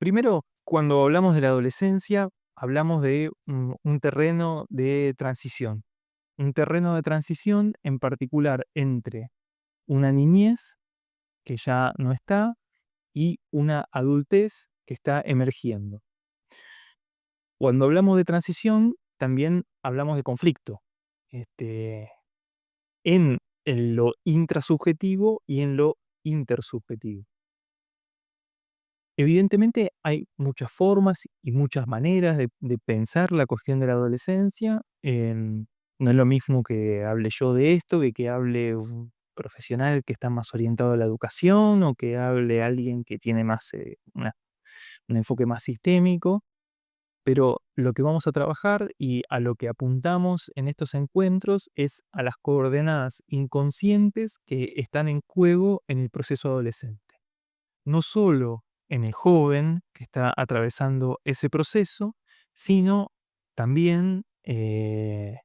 Primero, cuando hablamos de la adolescencia, hablamos de un terreno de transición. Un terreno de transición en particular entre una niñez que ya no está y una adultez que está emergiendo. Cuando hablamos de transición, también hablamos de conflicto, este, en lo intrasubjetivo y en lo intersubjetivo. Evidentemente hay muchas formas y muchas maneras de pensar la cuestión de la adolescencia. No es lo mismo que hable yo de esto, que hable un profesional que está más orientado a la educación o que hable alguien que tiene más un enfoque más sistémico. Pero lo que vamos a trabajar y a lo que apuntamos en estos encuentros es a las coordenadas inconscientes que están en juego en el proceso adolescente, no solo en el joven que está atravesando ese proceso, sino también en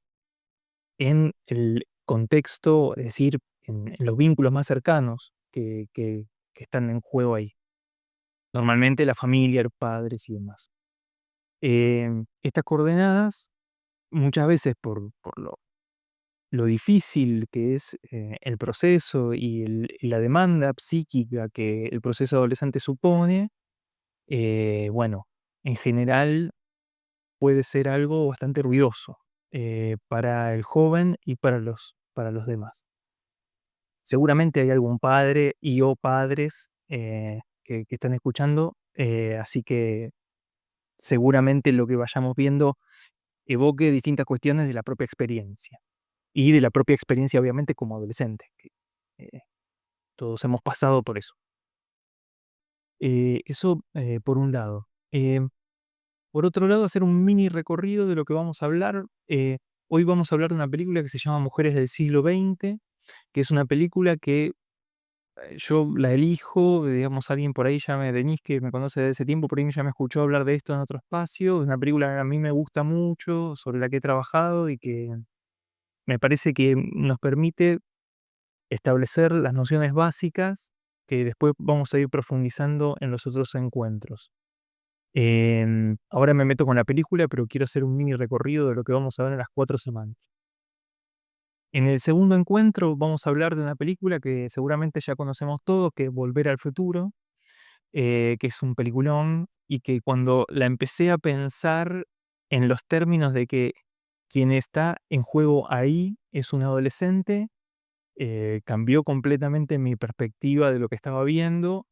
el contexto, es decir, en los vínculos más cercanos que están en juego ahí. Normalmente la familia, los padres y demás. Estas coordenadas, muchas veces por lo difícil que es el proceso y la demanda psíquica que el proceso adolescente supone, bueno, en general puede ser algo bastante ruidoso, para el joven y para los demás. Seguramente hay algún padre y o padres, que están escuchando, así que seguramente lo que vayamos viendo evoque distintas cuestiones de la propia experiencia, y de la propia experiencia, obviamente, como adolescente, que, eh, todos hemos pasado por eso. Eso, por un lado. Por otro lado, hacer un mini recorrido de lo que vamos a hablar. Hoy vamos a hablar de una película que se llama Mujeres del siglo XX, que es una película que yo la elijo, digamos, alguien por ahí ya Denise, que me conoce de ese tiempo, por ahí ya me escuchó hablar de esto en otro espacio. Es una película que a mí me gusta mucho, sobre la que he trabajado y que me parece que nos permite establecer las nociones básicas que después vamos a ir profundizando en los otros encuentros. Ahora me meto con la película, pero quiero hacer un mini recorrido de lo que vamos a ver en las 4 semanas. En el segundo encuentro vamos a hablar de una película que seguramente ya conocemos todos, que es Volver al Futuro, que es un peliculón y que cuando la empecé a pensar en los términos de que quien está en juego ahí es un adolescente, cambió completamente mi perspectiva de lo que estaba viendo.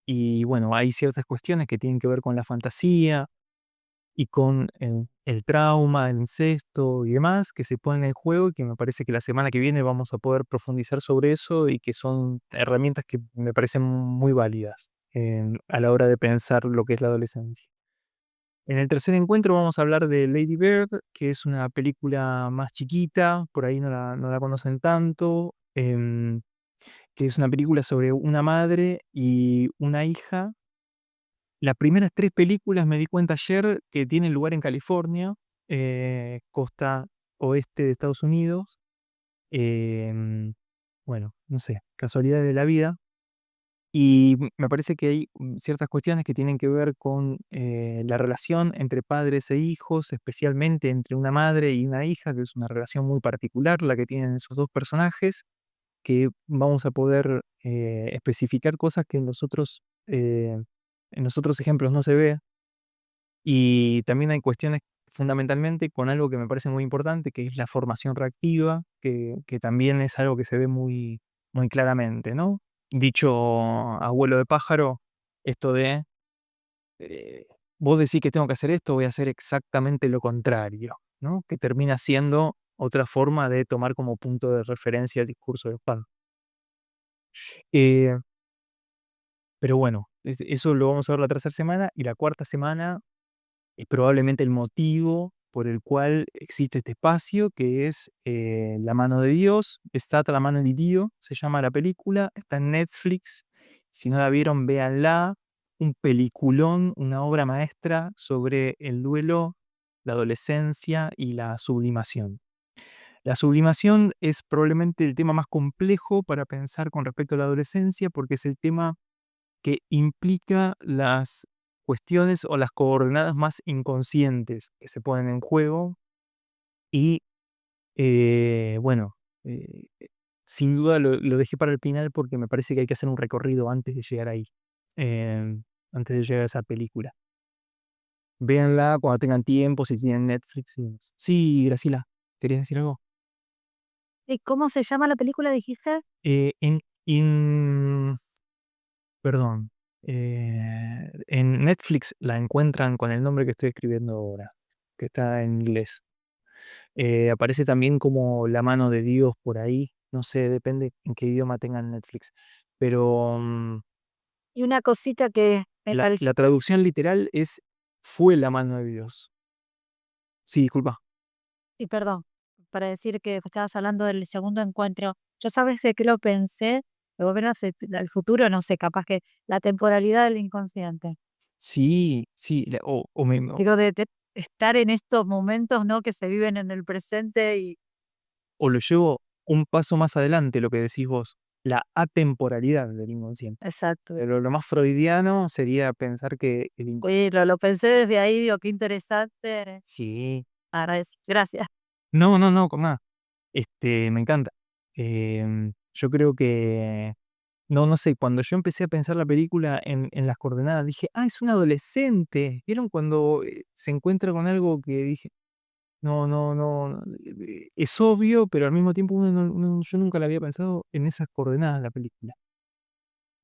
Y bueno, hay ciertas cuestiones que tienen que ver con la fantasía, y con el trauma, el incesto y demás que se ponen en juego y que me parece que la semana que viene vamos a poder profundizar sobre eso y que son herramientas que me parecen muy válidas a la hora de pensar lo que es la adolescencia. En el tercer encuentro vamos a hablar de Lady Bird, que es una película más chiquita, por ahí no la conocen tanto, que es una película sobre una madre y una hija. Las primeras 3 películas me di cuenta ayer que tienen lugar en California, costa oeste de Estados Unidos. Em, bueno, no sé, casualidades de la vida. Y me parece que hay ciertas cuestiones que tienen que ver con la relación entre padres e hijos, especialmente entre una madre y una hija, que es una relación muy particular la que tienen esos 2 personajes, que vamos a poder especificar cosas que en los otros ejemplos no se ve. Y también hay cuestiones fundamentalmente con algo que me parece muy importante, que es la formación reactiva, que también es algo que se ve muy claramente, ¿no? Dicho abuelo de pájaro, esto de, eh, vos decís que tengo que hacer esto, voy a hacer exactamente lo contrario, ¿no? Que termina siendo otra forma de tomar como punto de referencia el discurso de los padres. Eh, pero bueno, eso lo vamos a ver la tercera semana y la cuarta semana es probablemente el motivo por el cual existe este espacio, que es La mano de Dios, Stata la mano di Dio, se llama la película, está en Netflix. Si no la vieron, véanla. Un peliculón, una obra maestra sobre el duelo, la adolescencia y la sublimación. La sublimación es probablemente el tema más complejo para pensar con respecto a la adolescencia, porque es el tema que implica las cuestiones o las coordenadas más inconscientes que se ponen en juego y, bueno, eh, sin duda lo dejé para el final porque me parece que hay que hacer un recorrido antes de llegar ahí, antes de llegar a esa película. Véanla cuando tengan tiempo, si tienen Netflix y demás. Sí, Graciela, ¿querías decir algo? ¿Y cómo se llama la película, dijiste? En perdón, en Netflix la encuentran con el nombre que estoy escribiendo ahora, que está en inglés. Aparece también como La mano de Dios por ahí, no sé, depende en qué idioma tengan Netflix. Pero, Y una cosita que me pareció, la traducción literal es Fue la mano de Dios. Sí, disculpa. sí, perdón, para decir que estabas hablando del segundo encuentro. Yo, ¿sabes de qué lo pensé? De volver al futuro, no sé, capaz que la temporalidad del inconsciente. Sí, sí, o me Digo, de estar en estos momentos, ¿no? Que se viven en el presente y o lo llevo un paso más adelante, lo que decís vos, la atemporalidad del inconsciente. exacto. Pero lo más freudiano sería pensar que el in Oye, lo pensé desde ahí, digo, qué interesante. sí. Agradezco. Gracias. No, no, no, con nada. Me encanta. Yo creo que no sé, cuando yo empecé a pensar la película en las coordenadas, dije: "Ah, es un adolescente". ¿Vieron cuando, se encuentra con algo que dije: "No, no, no, no, es obvio", pero al mismo tiempo yo nunca la había pensado en esas coordenadas la película.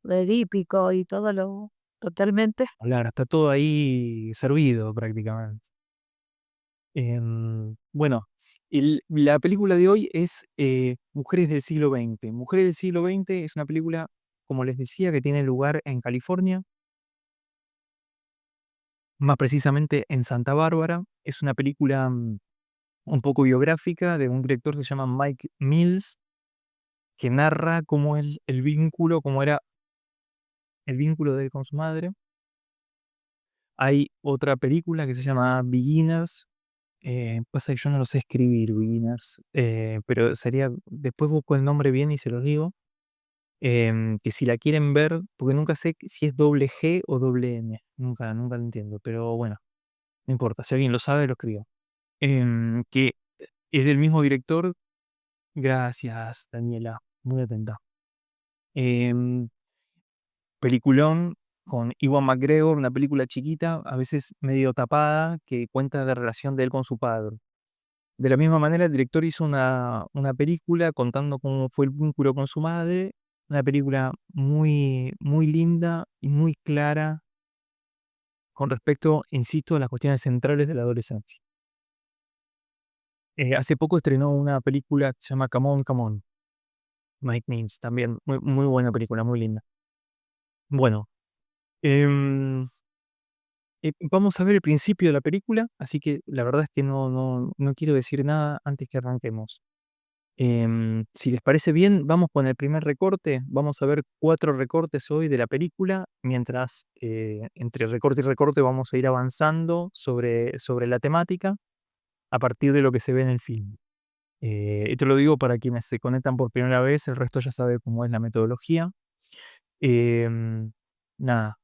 Lo edípico y todo lo totalmente. Hablar, está todo ahí servido prácticamente. Bueno, la película de hoy es, Mujeres del siglo XX. Mujeres del siglo XX es una película, como les decía, que tiene lugar en California, más precisamente en Santa Bárbara. Es una película, un poco biográfica de un director que se llama Mike Mills, que narra cómo el vínculo, cómo era el vínculo de él con su madre. Hay otra película que se llama Beginners. Pasa que yo no lo sé escribir, Beginners, pero sería, después busco el nombre bien y se los digo, que si la quieren ver, porque nunca sé si es doble G o doble N, nunca lo entiendo, pero bueno, no importa, si alguien lo sabe, lo escribo. Que es del mismo director, gracias Daniela, muy atenta. Em, Peliculón con Ewan McGregor, una película chiquita, a veces medio tapada, que cuenta la relación de él con su padre. De la misma manera, el director hizo una película contando cómo fue el vínculo con su madre, una película muy, muy linda y muy clara con respecto, insisto, a las cuestiones centrales de la adolescencia. Hace poco estrenó una película que se llama Come On, Come On, Mike Mills, también muy, muy buena película, muy linda. Bueno, em, vamos a ver el principio de la película, así que la verdad es que no quiero decir nada antes que arranquemos. Si les parece bien, vamos con el primer recorte. Vamos a ver 4 recortes hoy de la película, mientras, entre recorte y recorte vamos a ir avanzando sobre la temática a partir de lo que se ve en el film. Esto lo digo para quienes se conectan por primera vez, el resto ya sabe cómo es la metodología. Em, Nada,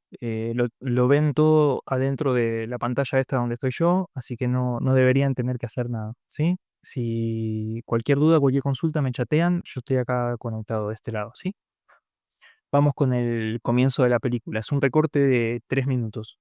lo ven todo adentro de la pantalla esta donde estoy yo, así que no deberían tener que hacer nada, ¿sí? Si cualquier duda, cualquier consulta me chatean, yo estoy acá conectado de este lado, ¿sí? Vamos con el comienzo de la película. Es un recorte de 3 minutos.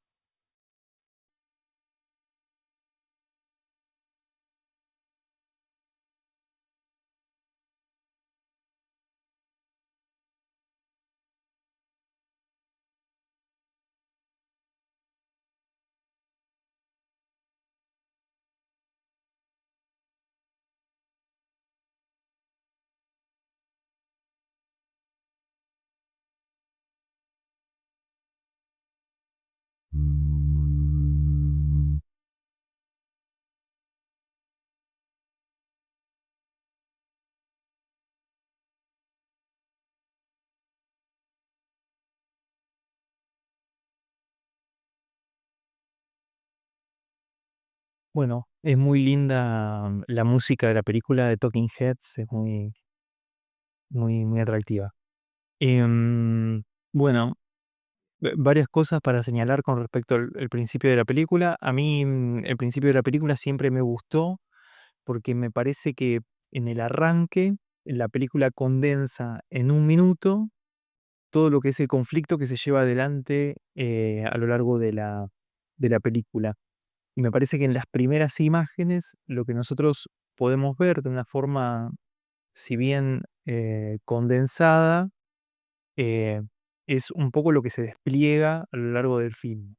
Bueno, es muy linda la música de la película de Talking Heads, es muy, muy, muy atractiva. Bueno, Varias cosas para señalar con respecto al principio de la película. A mí, el principio de la película siempre me gustó, porque me parece que en el arranque, la película condensa en 1 minuto todo lo que es el conflicto que se lleva adelante, a lo largo de la película. Y me parece que en las primeras imágenes, lo que nosotros podemos ver de una forma, si bien, condensada, eh, es un poco lo que se despliega a lo largo del film.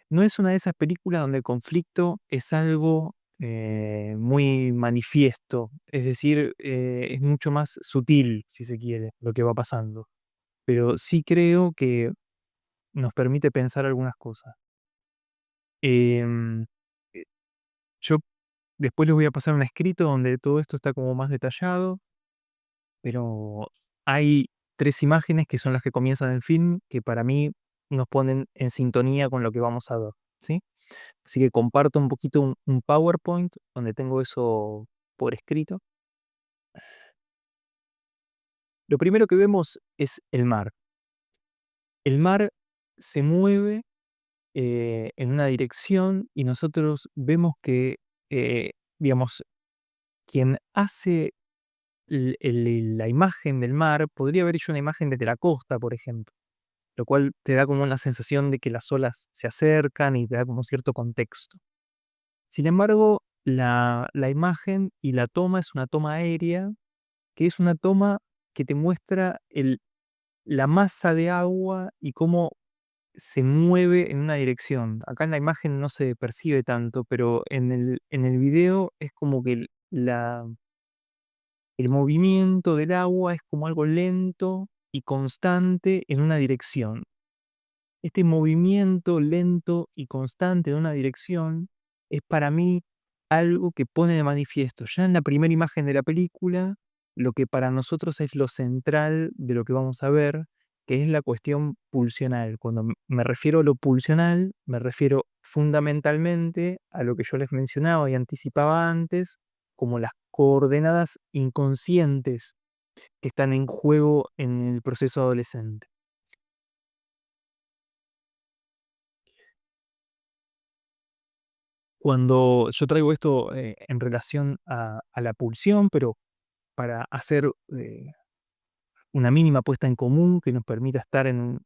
No es una de esas películas donde el conflicto es algo, muy manifiesto, es decir, es mucho más sutil, si se quiere, lo que va pasando, pero sí creo que nos permite pensar algunas cosas. Em, eh, yo después les voy a pasar un escrito donde todo esto está como más detallado, pero hay 3 imágenes que son las que comienzan el film, que para mí nos ponen en sintonía con lo que vamos a ver, ¿sí? Así que comparto un poquito un PowerPoint donde tengo eso por escrito. Lo primero que vemos es el mar. El mar se mueve, en una dirección y nosotros vemos que, digamos, quien hace la imagen del mar podría haber hecho una imagen desde la costa, por ejemplo, lo cual te da como una sensación de que las olas se acercan y te da como cierto contexto. Sin embargo, la imagen y la toma es una toma aérea, que es una toma que te muestra la masa de agua y cómo se mueve en una dirección. Acá en la imagen no se percibe tanto, pero en el video es como que el movimiento del agua es como algo lento y constante en una dirección. Este movimiento lento y constante en una dirección es para mí algo que pone de manifiesto, ya en la primera imagen de la película, lo que para nosotros es lo central de lo que vamos a ver, que es la cuestión pulsional. Cuando me refiero a lo pulsional, me refiero fundamentalmente a lo que yo les mencionaba y anticipaba antes, como las coordenadas inconscientes que están en juego en el proceso adolescente. Cuando yo traigo esto, en relación a la pulsión, pero para hacer, una mínima puesta en común que nos permita estar en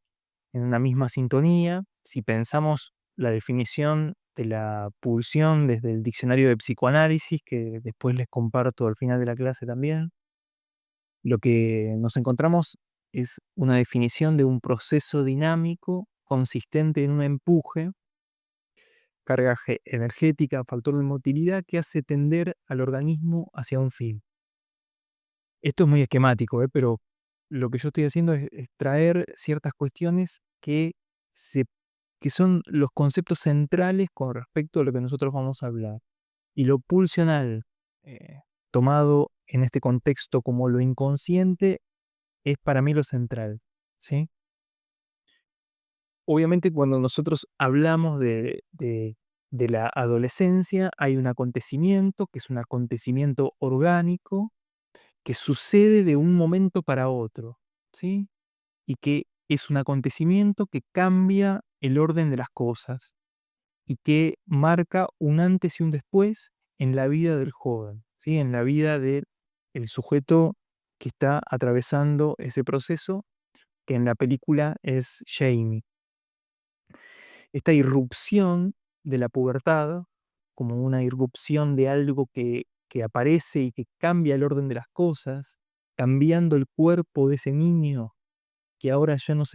una misma sintonía, si pensamos la definición de la pulsión desde el diccionario de psicoanálisis, que después les comparto al final de la clase también, lo que nos encontramos es una definición de un proceso dinámico consistente en un empuje, carga energética, factor de motilidad que hace tender al organismo hacia un fin. Esto es muy esquemático, pero lo que yo estoy haciendo es traer ciertas cuestiones se, que son los conceptos centrales con respecto a lo que nosotros vamos a hablar. Y lo pulsional, tomado en este contexto como lo inconsciente, es para mí lo central, ¿sí? Obviamente, cuando nosotros hablamos de la adolescencia, hay un acontecimiento que es un acontecimiento orgánico que sucede de un momento para otro, ¿sí? Y que es un acontecimiento que cambia el orden de las cosas y que marca un antes y un después en la vida del joven, ¿sí? En la vida del el sujeto que está atravesando ese proceso, que en la película es Jamie. Esta irrupción de la pubertad, como una irrupción de algo que aparece y que cambia el orden de las cosas, cambiando el cuerpo de ese niño que ahora ya no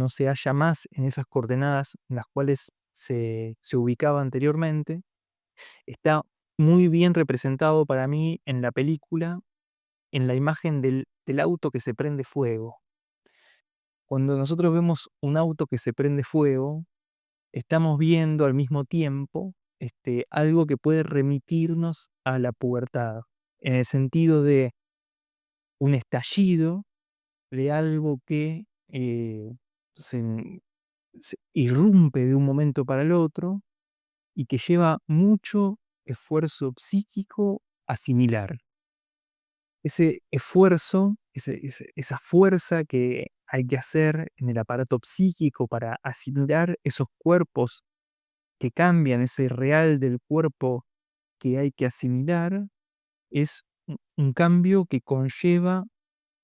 se halla más en esas coordenadas en las cuales se ubicaba anteriormente, está muy bien representado para mí en la película, en la imagen del auto que se prende fuego. Cuando nosotros vemos un auto que se prende fuego, estamos viendo al mismo tiempo, algo que puede remitirnos a la pubertad, en el sentido de un estallido de algo que, se se irrumpe de un momento para el otro y que lleva mucho esfuerzo psíquico asimilar. Ese esfuerzo esa fuerza que hay que hacer en el aparato psíquico para asimilar esos cuerpos que cambian, ese real del cuerpo que hay que asimilar, es un cambio que conlleva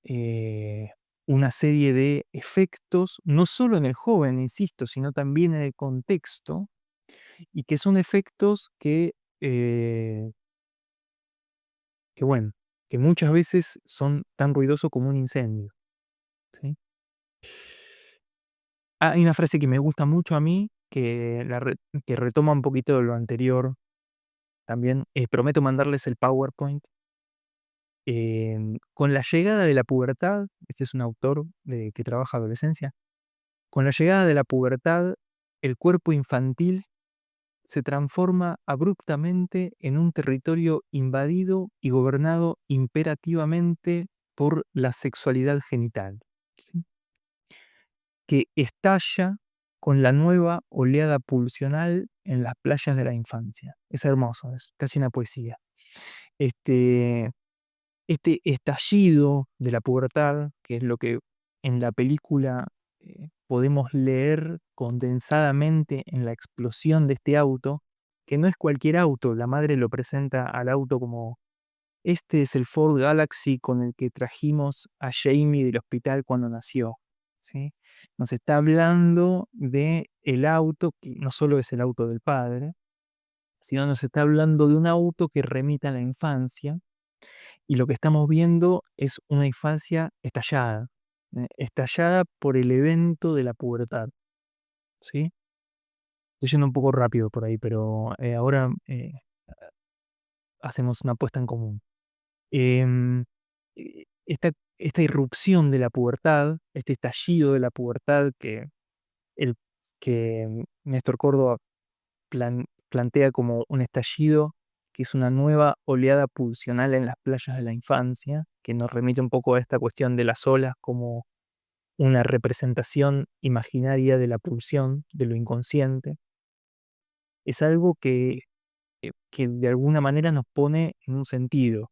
eh, una serie de efectos, no solo en el joven, insisto, sino también en el contexto, y que son efectos eh, que bueno, que muchas veces son tan ruidosos como un incendio, ¿sí? Hay una frase que me gusta mucho a mí, que retoma un poquito de lo anterior también, prometo mandarles el PowerPoint. Con la llegada de la pubertad, este es un autor que trabaja adolescencia, con la llegada de la pubertad, el cuerpo infantil se transforma abruptamente en un territorio invadido y gobernado imperativamente por la sexualidad genital, ¿sí? Que estalla con la nueva oleada pulsional en las playas de la infancia. Es hermoso, es casi una poesía. Este, este estallido de la pubertad, que es lo que en la película podemos leer condensadamente en la explosión de este auto, que no es cualquier auto, la madre lo presenta al auto como: "Este es el Ford Galaxy con el que trajimos a Jamie del hospital cuando nació", ¿sí? Nos está hablando de el auto, que no solo es el auto del padre, sino nos está hablando de un auto que remite a la infancia, y lo que estamos viendo es una infancia estallada, estallada por el evento de la pubertad, ¿sí? Estoy yendo un poco rápido por ahí, pero, ahora, hacemos una apuesta en común. Em, esta irrupción de la pubertad, este estallido de la pubertad el que Néstor Córdoba plantea como un estallido, que es una nueva oleada pulsional en las playas de la infancia, que nos remite un poco a esta cuestión de las olas como una representación imaginaria de la pulsión, de lo inconsciente. Es algo que de alguna manera nos pone en un sentido.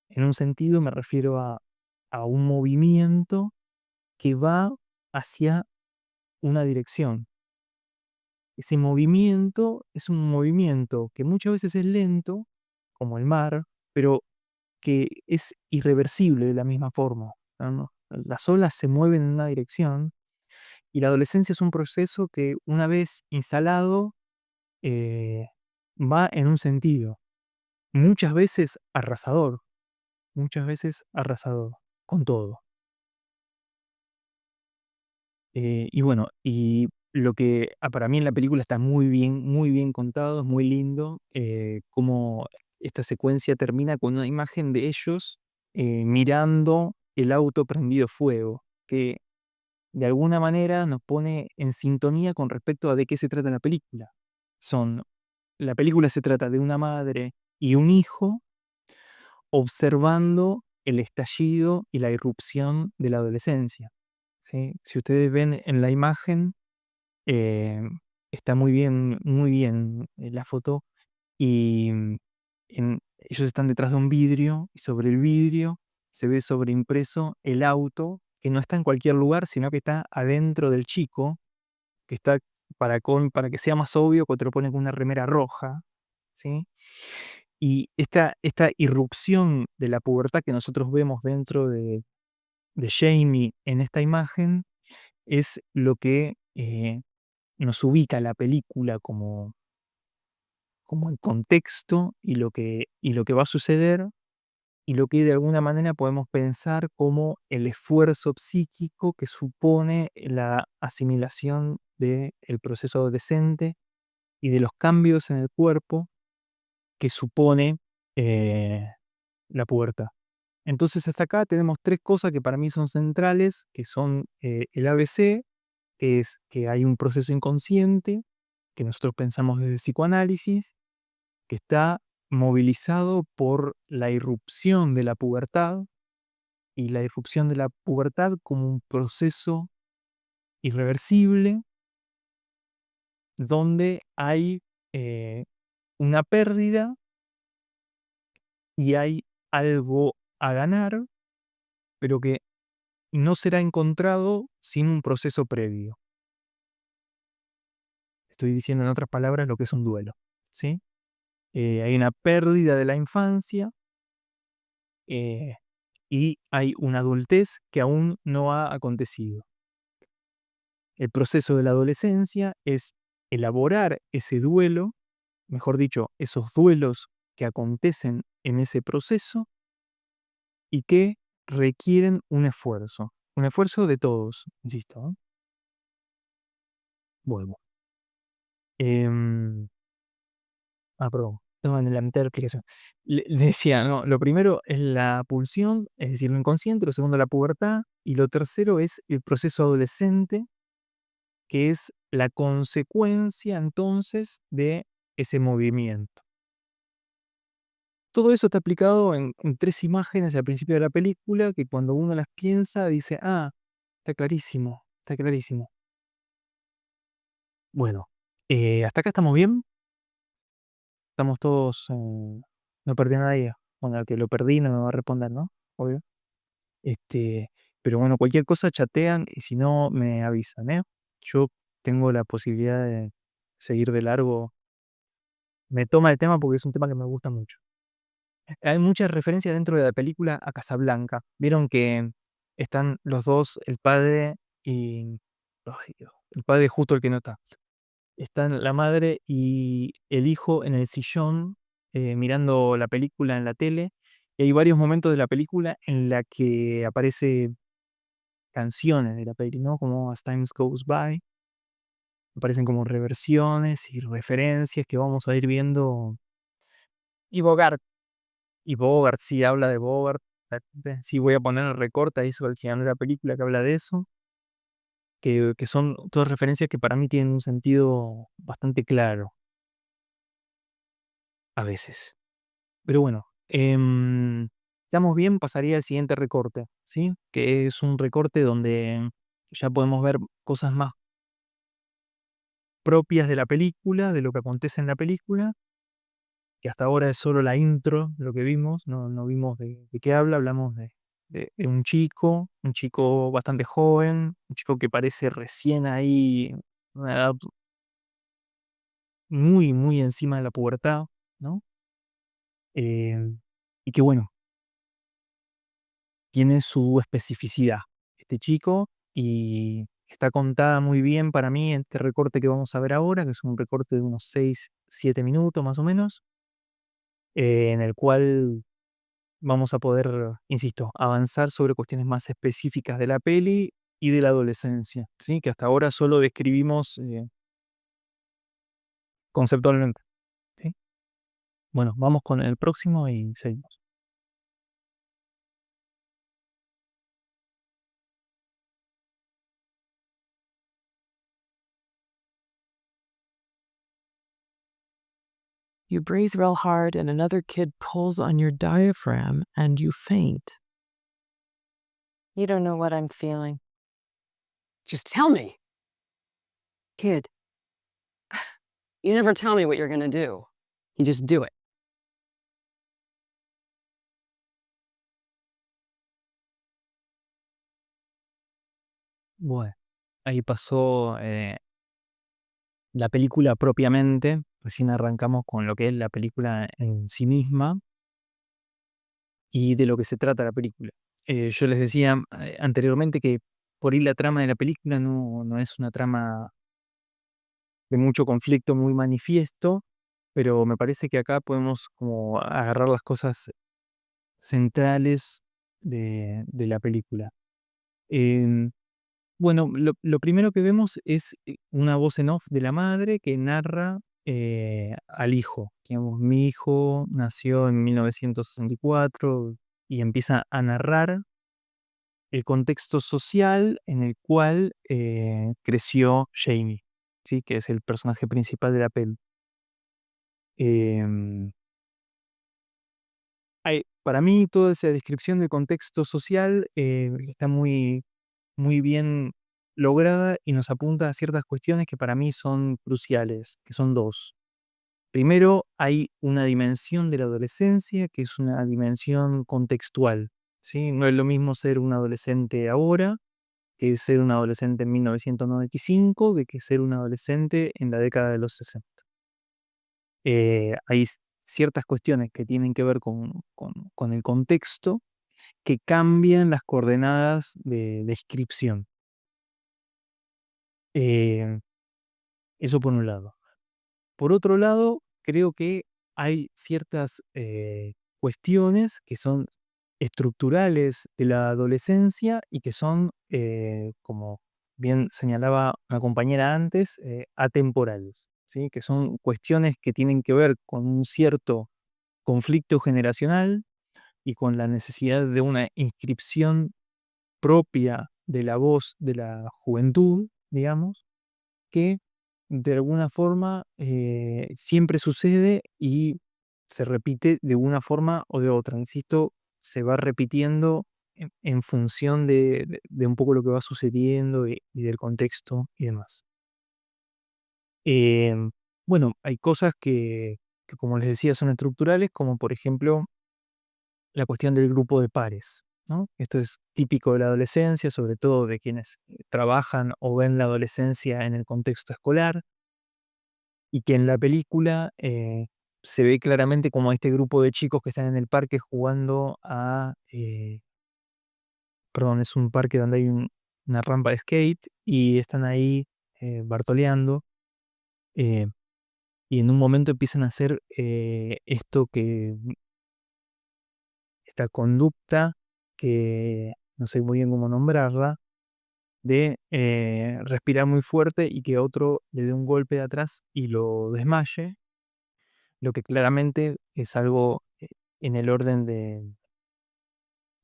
En un sentido me refiero a un movimiento que va hacia una dirección. Ese movimiento es un movimiento que muchas veces es lento, como el mar, pero que es irreversible de la misma forma, ¿no? Las olas se mueven en una dirección y la adolescencia es un proceso que una vez instalado eh, va en un sentido, muchas veces arrasador con todo. Y bueno, y lo que para mí en la película está muy bien contado, es muy lindo, cómo esta secuencia termina con una imagen de ellos mirando el auto prendido fuego, que de alguna manera nos pone en sintonía con respecto a de qué se trata la película. Son, la película se trata de una madre y un hijo observando el estallido y la irrupción de la adolescencia, ¿sí? Si ustedes ven en la imagen, eh, está muy bien la foto y ellos están detrás de un vidrio y sobre el vidrio se ve sobreimpreso el auto, que no está en cualquier lugar, sino que está adentro del chico, que está para que sea más obvio, que te lo ponen con una remera roja, ¿sí? Y esta irrupción de la pubertad que nosotros vemos dentro de Jamie en esta imagen es lo que nos ubica la película como el contexto y lo que va a suceder y lo que de alguna manera podemos pensar como el esfuerzo psíquico que supone la asimilación del proceso adolescente y de los cambios en el cuerpo que supone eh, la pubertad. Entonces hasta acá tenemos tres cosas que para mí son centrales, que son el ABC, que es que hay un proceso inconsciente, que nosotros pensamos desde psicoanálisis, que está movilizado por la irrupción de la pubertad, y la irrupción de la pubertad como un proceso irreversible donde hay eh, una pérdida y hay algo a ganar, pero que no será encontrado sin un proceso previo. Estoy diciendo en otras palabras lo que es un duelo, ¿sí? Hay una pérdida de la infancia, eh, y hay una adultez que aún no ha acontecido. El proceso de la adolescencia es elaborar ese duelo, mejor dicho, esos duelos que acontecen en ese proceso y que requieren un esfuerzo de todos, insisto, ¿no? Vuelvo. Em, perdón, estaba en la mitad de la explicación. Le decía, ¿no? Lo primero es la pulsión, es decir, lo inconsciente, lo segundo la pubertad, y lo tercero es el proceso adolescente, que es la consecuencia entonces de ese movimiento. Todo eso está aplicado en 3 imágenes al principio de la película que cuando uno las piensa dice: "Ah, está clarísimo, está clarísimo". Bueno, ¿hasta acá estamos bien? Estamos todos, no perdí a nadie. Bueno, al que lo perdí no me va a responder, ¿no? Obvio. Este, pero bueno, cualquier cosa chatean y si no me avisan, ¿eh? Yo tengo la posibilidad de seguir de largo. Me toma el tema porque es un tema que me gusta mucho. Hay muchas referencias dentro de la película a Casablanca. Vieron que están los dos, el padre y ay Dios, el padre justo el que no está. Están la madre y el hijo en el sillón, mirando la película en la tele, y hay varios momentos de la película en la que aparece canciones de la peli, ¿no? Como As Time Goes By, aparecen como reversiones y referencias que vamos a ir viendo. Y Bogart, sí habla de Bogart, sí voy a poner el recorte ahí sobre el final de la película que habla de eso, que son todas referencias que para mí tienen un sentido bastante claro, a veces. Pero bueno, estamos bien, pasaría al siguiente recorte, ¿sí? Que es un recorte donde ya podemos ver cosas más propias de la película, de lo que acontece en la película, que hasta ahora es solo la intro de lo que vimos, no vimos de qué habla, hablamos de un chico bastante joven, un chico que parece recién ahí, una edad muy, muy encima de la pubertad, ¿no? Y que bueno, tiene su especificidad este chico y está contada muy bien para mí en este recorte que vamos a ver ahora, que es un recorte de unos 6 7 minutos más o menos, en el cual vamos a poder, insisto, avanzar sobre cuestiones más específicas de la peli y de la adolescencia, ¿sí? Que hasta ahora solo describimos, conceptualmente, ¿sí? Bueno, vamos con el próximo y seguimos. You breathe real hard, and another kid pulls on your diaphragm and you faint. You don't know what I'm feeling. Just tell me. Kid, you never tell me what you're gonna do. You just do it. Bueno, ahí pasó, la película propiamente, recién arrancamos con lo que es la película en sí misma y de lo que se trata la película. Yo les decía, anteriormente que por ahí la trama de la película no es una trama de mucho conflicto muy manifiesto, pero me parece que acá podemos como agarrar las cosas centrales de la película. Em, bueno, lo primero que vemos es una voz en off de la madre que narra al hijo. Digamos, mi hijo nació en 1964 y empieza a narrar el contexto social en el cual creció Jamie, ¿sí? Que es el personaje principal de la peli. Em, para mí toda esa descripción del contexto social está muy, muy bien lograda y nos apunta a ciertas cuestiones que para mí son cruciales, que son dos. Primero, hay una dimensión de la adolescencia que es una dimensión contextual, ¿sí? No es lo mismo ser un adolescente ahora que ser un adolescente en 1995 que ser un adolescente en la década de los 60. Hay ciertas cuestiones que tienen que ver con el contexto que cambian las coordenadas de descripción. Eh, Eso por un lado. Por otro lado, creo que hay ciertas cuestiones que son estructurales de la adolescencia y que son, como bien señalaba una compañera antes, atemporales, ¿sí? Que son cuestiones que tienen que ver con un cierto conflicto generacional y con la necesidad de una inscripción propia de la voz de la juventud, digamos, que de alguna forma siempre sucede y se repite de una forma o de otra. Insisto, se va repitiendo en función de un poco lo que va sucediendo y del contexto y demás. Em, bueno, hay cosas que, como les decía, son estructurales, como por ejemplo la cuestión del grupo de pares, ¿no? Esto es típico de la adolescencia, sobre todo de quienes trabajan o ven la adolescencia en el contexto escolar, y que en la película se ve claramente como este grupo de chicos que están en el parque jugando perdón, es un parque donde hay una rampa de skate y están ahí bartoleando, eh, y en un momento empiezan a hacer esta conducta que no sé muy bien cómo nombrarla, de respirar muy fuerte y que otro le dé un golpe de atrás y lo desmaye, lo que claramente es algo en el orden de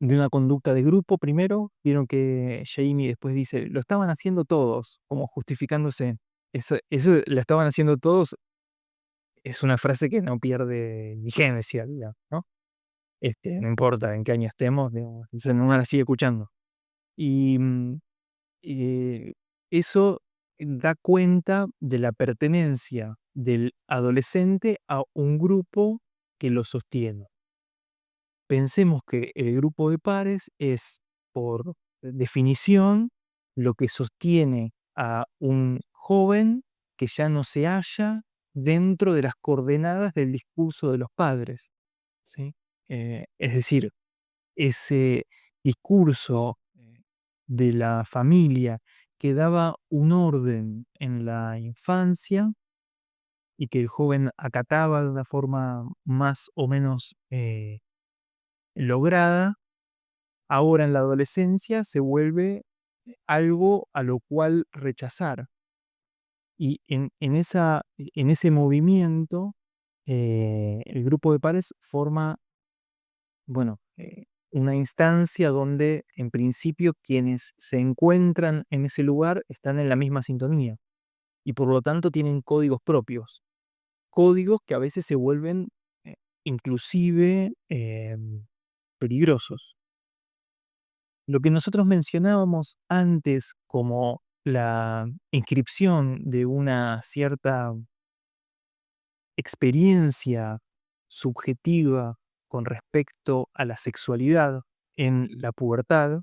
una conducta de grupo primero. Vieron que Jamie después dice, lo estaban haciendo todos, como justificándose. Eso lo estaban haciendo todos, es una frase que no pierde vigencia, digamos, ¿no? No importa en qué año estemos, digamos, uno la sigue escuchando. Y eh, eso da cuenta de la pertenencia del adolescente a un grupo que lo sostiene. Pensemos que el grupo de pares es, por definición, lo que sostiene a un joven que ya no se halla dentro de las coordenadas del discurso de los padres, ¿sí? Es decir, ese discurso de la familia que daba un orden en la infancia y que el joven acataba de una forma más o menos lograda, ahora en la adolescencia se vuelve algo a lo cual rechazar. Y en ese movimiento, el grupo de pares forma, bueno, una instancia donde en principio quienes se encuentran en ese lugar están en la misma sintonía y por lo tanto tienen códigos propios, códigos que a veces se vuelven inclusive peligrosos. Lo que nosotros mencionábamos antes como la inscripción de una cierta experiencia subjetiva con respecto a la sexualidad en la pubertad,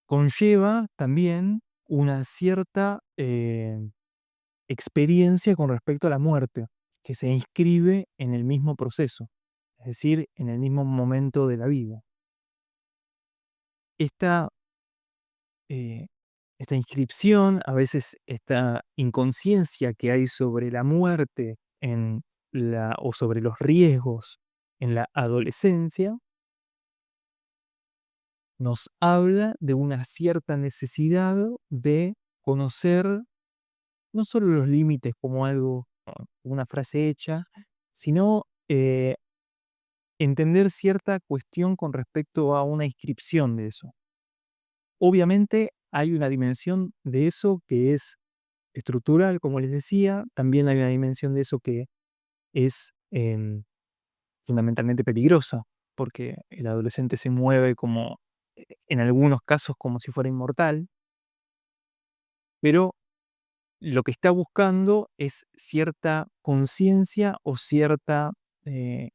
conlleva también una cierta experiencia con respecto a la muerte, que se inscribe en el mismo proceso, es decir, en el mismo momento de la vida. Esta eh, esta inscripción, a veces esta inconsciencia que hay sobre la muerte o sobre los riesgos en la adolescencia, nos habla de una cierta necesidad de conocer no solo los límites como algo, una frase hecha, sino entender cierta cuestión con respecto a una inscripción de eso. Obviamente hay una dimensión de eso que es estructural, como les decía, también hay una dimensión de eso que es fundamentalmente peligrosa, porque el adolescente se mueve como, en algunos casos, como si fuera inmortal, pero lo que está buscando es cierta conciencia o cierta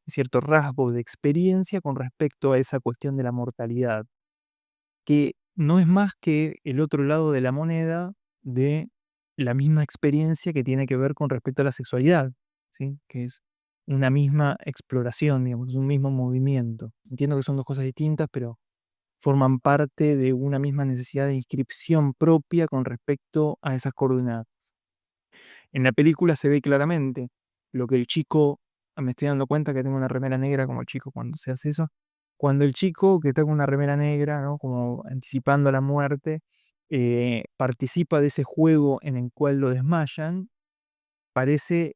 cierto rasgo de experiencia con respecto a esa cuestión de la mortalidad, que no es más que el otro lado de la moneda de la misma experiencia que tiene que ver con respecto a la sexualidad, ¿sí? Que es una misma exploración, digamos, es un mismo movimiento. Entiendo que son dos cosas distintas, pero forman parte de una misma necesidad de inscripción propia con respecto a esas coordenadas. En la película se ve claramente lo que el chico, me estoy dando cuenta que tengo una remera negra como el chico cuando se hace eso, cuando el chico que está con una remera negra, ¿no? Como anticipando la muerte, participa de ese juego en el cual lo desmayan, parece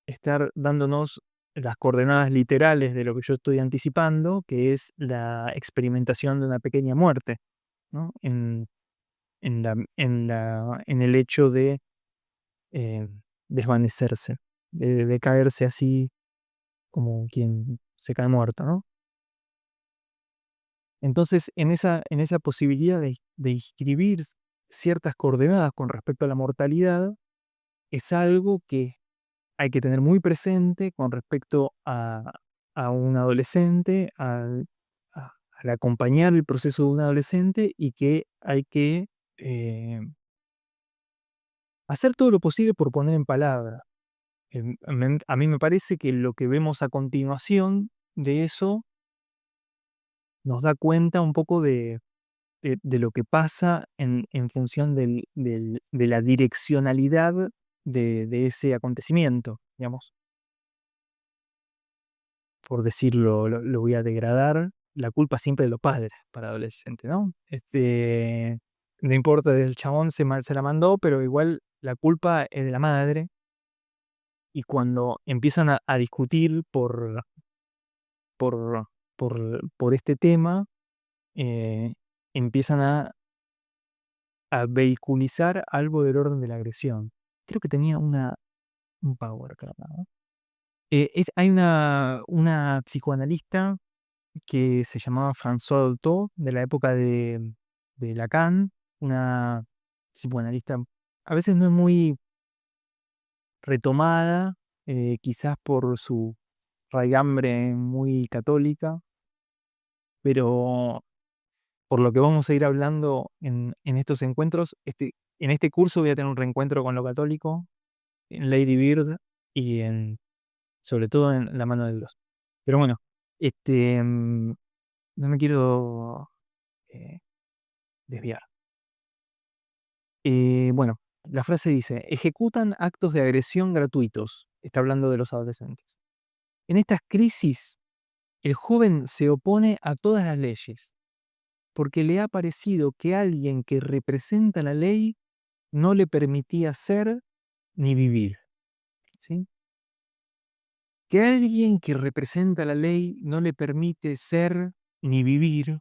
estar dándonos las coordenadas literales de lo que yo estoy anticipando, que es la experimentación de una pequeña muerte, ¿no? En el hecho de eh, desvanecerse, de caerse así como quien se cae muerto, ¿no? Entonces, en esa posibilidad de inscribir ciertas coordenadas con respecto a la mortalidad, es algo que hay que tener muy presente con respecto a un adolescente, al acompañar el proceso de un adolescente y que hay que eh, hacer todo lo posible por poner en palabras. A mí me parece que lo que vemos a continuación de eso nos da cuenta un poco de lo que pasa en función de la direccionalidad de ese acontecimiento, digamos. Por decirlo, lo voy a degradar, la culpa siempre de los padres para adolescentes, ¿no? No importa, el chabón se la mandó, pero igual la culpa es de la madre. Y cuando empiezan a discutir por, por este tema, eh, empiezan a vehiculizar algo del orden de la agresión. Creo que tenía un power acá, ¿no? Hay una psicoanalista que se llamaba François Dolto, de la época de Lacan, una psicoanalista a veces no es muy retomada, quizás por su raigambre muy católica, pero por lo que vamos a ir hablando en estos encuentros, en este curso voy a tener un reencuentro con lo católico, en Lady Bird y sobre todo en La mano de Dios. Pero bueno, no me quiero eh, desviar. Bueno, la frase dice, ejecutan actos de agresión gratuitos. Está hablando de los adolescentes. En estas crisis, el joven se opone a todas las leyes, porque le ha parecido que alguien que representa la ley no le permitía ser ni vivir. ¿Sí? Que alguien que representa la ley no le permite ser ni vivir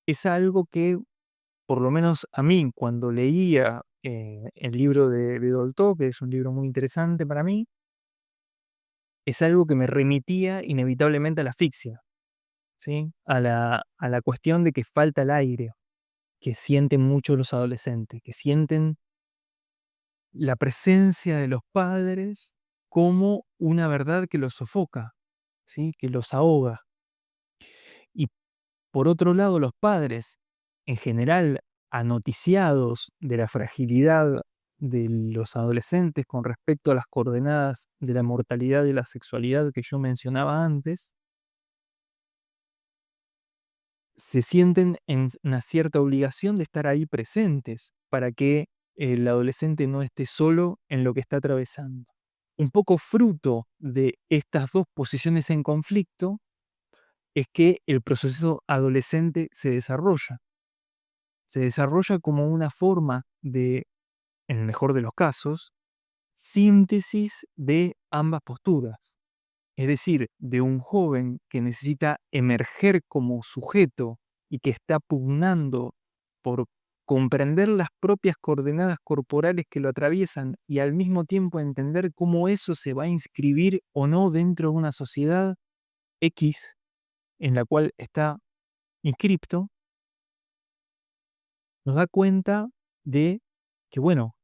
es algo que, por lo menos a mí, cuando leía el libro de Dolto, que es un libro muy interesante para mí, es algo que me remitía inevitablemente a la asfixia, ¿sí? A la cuestión de que falta el aire, que sienten mucho los adolescentes, que sienten la presencia de los padres como una verdad que los sofoca, ¿sí? Que los ahoga. Y por otro lado, los padres, en general, anoticiados de la fragilidad de los adolescentes con respecto a las coordenadas de la mortalidad y la sexualidad que yo mencionaba antes, se sienten en una cierta obligación de estar ahí presentes para que el adolescente no esté solo en lo que está atravesando. Un poco fruto de estas dos posiciones en conflicto es que el proceso adolescente se desarrolla. Se desarrolla como una forma de, en el mejor de los casos, síntesis de ambas posturas. Es decir, de un joven que necesita emerger como sujeto y que está pugnando por comprender las propias coordenadas corporales que lo atraviesan y al mismo tiempo entender cómo eso se va a inscribir o no dentro de una sociedad X en la cual está inscripto, nos da cuenta de que, bueno,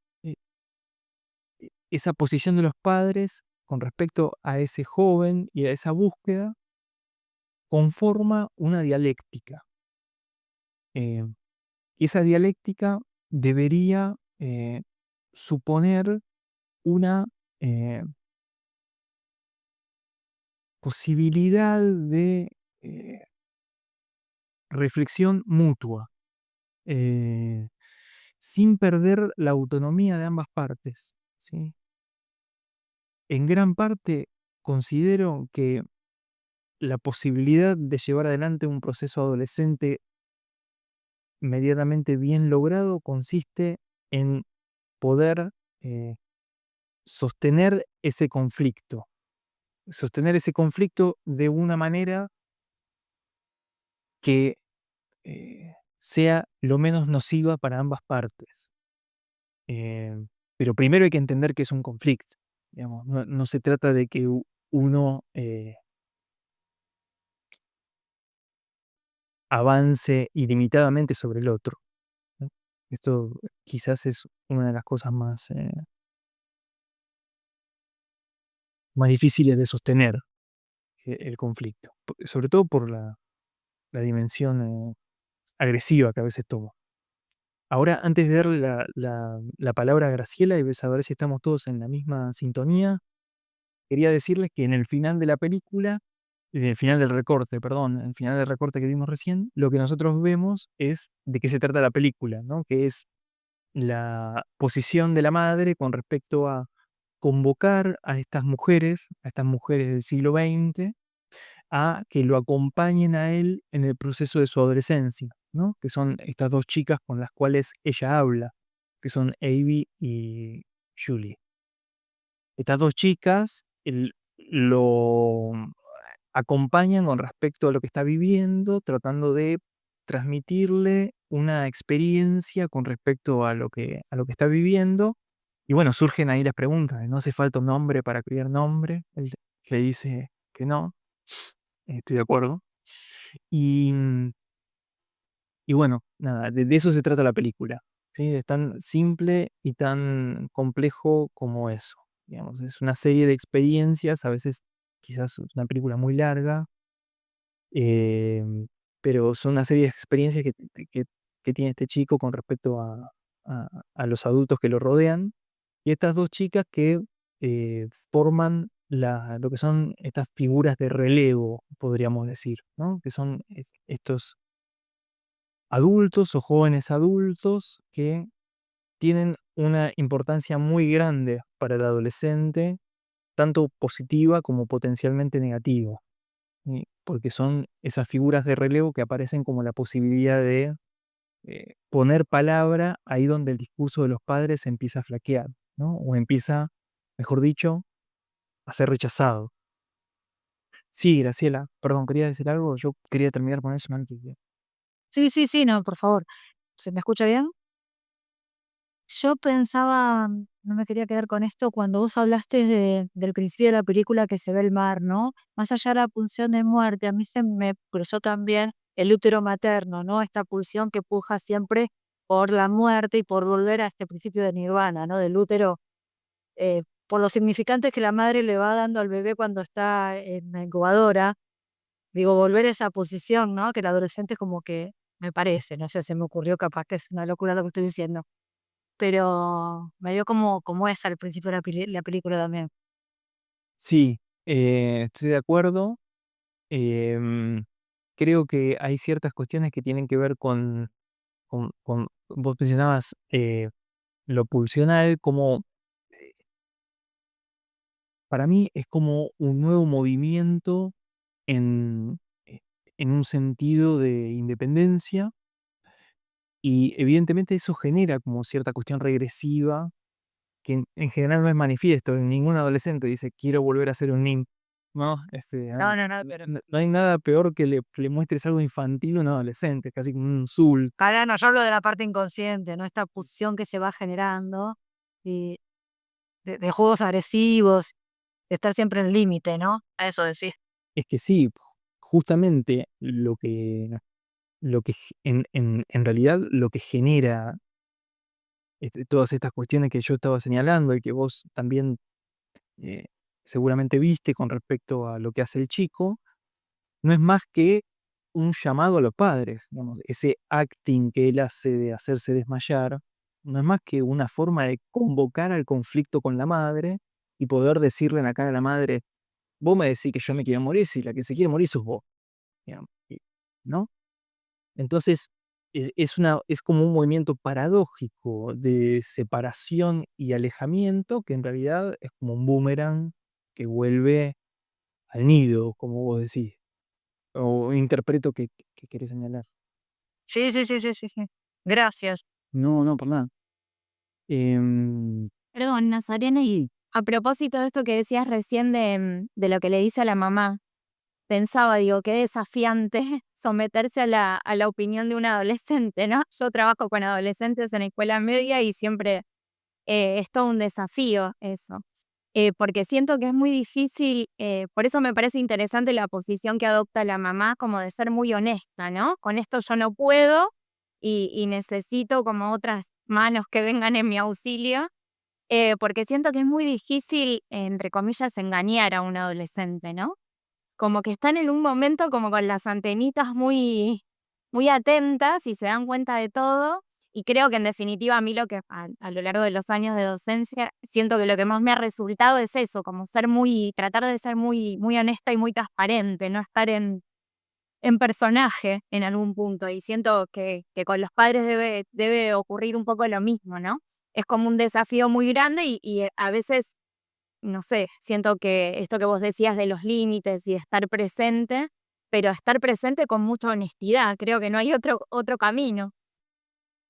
esa posición de los padres con respecto a ese joven y a esa búsqueda conforma una dialéctica. Y esa dialéctica debería suponer una eh, posibilidad de reflexión mutua, eh, sin perder la autonomía de ambas partes, ¿sí? En gran parte considero que la posibilidad de llevar adelante un proceso adolescente medianamente bien logrado consiste en poder eh, sostener sostener ese conflicto de una manera que sea lo menos nociva para ambas partes. Eh, pero primero hay que entender que es un conflicto. Digamos, no se trata de que uno avance ilimitadamente sobre el otro, ¿no? Esto quizás es una de las cosas más difíciles de sostener, el conflicto, sobre todo por la dimensión agresiva que a veces toma. Ahora, antes de darle la palabra a Graciela y saber si estamos todos en la misma sintonía, quería decirles que en el final de la película, en el final del recorte, perdón, en el final del recorte que vimos recién, lo que nosotros vemos es de qué se trata la película, ¿no? Que es la posición de la madre con respecto a convocar a estas mujeres del siglo XX, a que lo acompañen a él en el proceso de su adolescencia, ¿no? Que son estas dos chicas con las cuales ella habla, que son Abby y Julie. Estas dos chicas lo acompañan con respecto a lo que está viviendo, tratando de transmitirle una experiencia con respecto a lo que está viviendo. Y bueno, surgen ahí las preguntas, ¿no hace falta un hombre para criar nombre? Él le dice que no, estoy de acuerdo. Y, y bueno, nada, de eso se trata la película, ¿sí? Es tan simple y tan complejo como eso. Digamos, es una serie de experiencias, a veces quizás una película muy larga, pero son una serie de experiencias que tiene este chico con respecto a los adultos que lo rodean. Y estas dos chicas que forman lo que son estas figuras de relevo, podríamos decir, ¿no? Que son estos adultos o jóvenes adultos que tienen una importancia muy grande para el adolescente, tanto positiva como potencialmente negativa, ¿sí? Porque son esas figuras de relevo que aparecen como la posibilidad de poner palabra ahí donde el discurso de los padres empieza a flaquear, ¿no? O empieza, mejor dicho, a ser rechazado. Sí, Graciela, perdón, ¿quería decir algo? Yo quería terminar con eso antes de... Sí, sí, sí, no, por favor. ¿Se me escucha bien? Yo pensaba, no me quería quedar con esto, cuando vos hablaste del principio de la película que se ve el mar, ¿no? Más allá de la pulsión de muerte, a mí se me cruzó también el útero materno, ¿no? Esta pulsión que puja siempre por la muerte y por volver a este principio de nirvana, ¿no? Del útero, por los significantes que la madre le va dando al bebé cuando está en la incubadora. Digo, volver a esa posición, ¿no? Que el adolescente como que, me parece, no sé, se me ocurrió, capaz que es una locura lo que estoy diciendo, pero me dio como es al principio de la película también. Sí, estoy de acuerdo. em, Creo que hay ciertas cuestiones que tienen que ver vos mencionabas lo pulsional, como para mí es como un nuevo movimiento en, eh, en un sentido de independencia y evidentemente eso genera como cierta cuestión regresiva que en general no es manifiesto. Ningún adolescente dice quiero volver a ser un NIM, ¿no? No, no, no, pero No hay nada peor que le muestres algo infantil a un adolescente, casi como un Zul. ahora no, yo hablo de la parte inconsciente, ¿no? Esta pulsión que se va generando y de juegos agresivos, de estar siempre en el límite, ¿no? A eso decís. Es que sí, justamente lo que en realidad lo que genera todas estas cuestiones que yo estaba señalando y que vos también eh, seguramente viste con respecto a lo que hace el chico, no es más que un llamado a los padres, digamos, ese acting que él hace de hacerse desmayar, no es más que una forma de convocar al conflicto con la madre y poder decirle en la cara a la madre, vos me decís que yo me quiero morir, si la que se quiere morir sos vos, digamos, ¿no? Entonces, es como un movimiento paradójico de separación y alejamiento que en realidad es como un boomerang que vuelve al nido, como vos decís, o interpreto que querés señalar. Sí, sí, sí, sí, sí, sí. Gracias. No, no, por nada. Em, Perdón, Nazarena, y a propósito de esto que decías recién de lo que le dice a la mamá, pensaba, digo, qué desafiante someterse a la opinión de un adolescente, ¿no? Yo trabajo con adolescentes en escuela media y siempre es todo un desafío eso. Porque siento que es muy difícil, por eso me parece interesante la posición que adopta la mamá, como de ser muy honesta, ¿no? Con esto yo no puedo y necesito como otras manos que vengan en mi auxilio, porque siento que es muy difícil, entre comillas, engañar a un adolescente, ¿no? Como que están en un momento como con las antenitas muy, muy atentas y se dan cuenta de todo. Y creo que en definitiva a mí lo que a lo largo de los años de docencia, siento que lo que más me ha resultado es eso, como ser muy, tratar de ser muy, muy honesta y muy transparente, no estar en personaje en algún punto. Y siento que con los padres debe ocurrir un poco lo mismo, ¿no? Es como un desafío muy grande y a veces no sé, siento que esto que vos decías de los límites y de estar presente, pero estar presente con mucha honestidad, creo que no hay otro camino.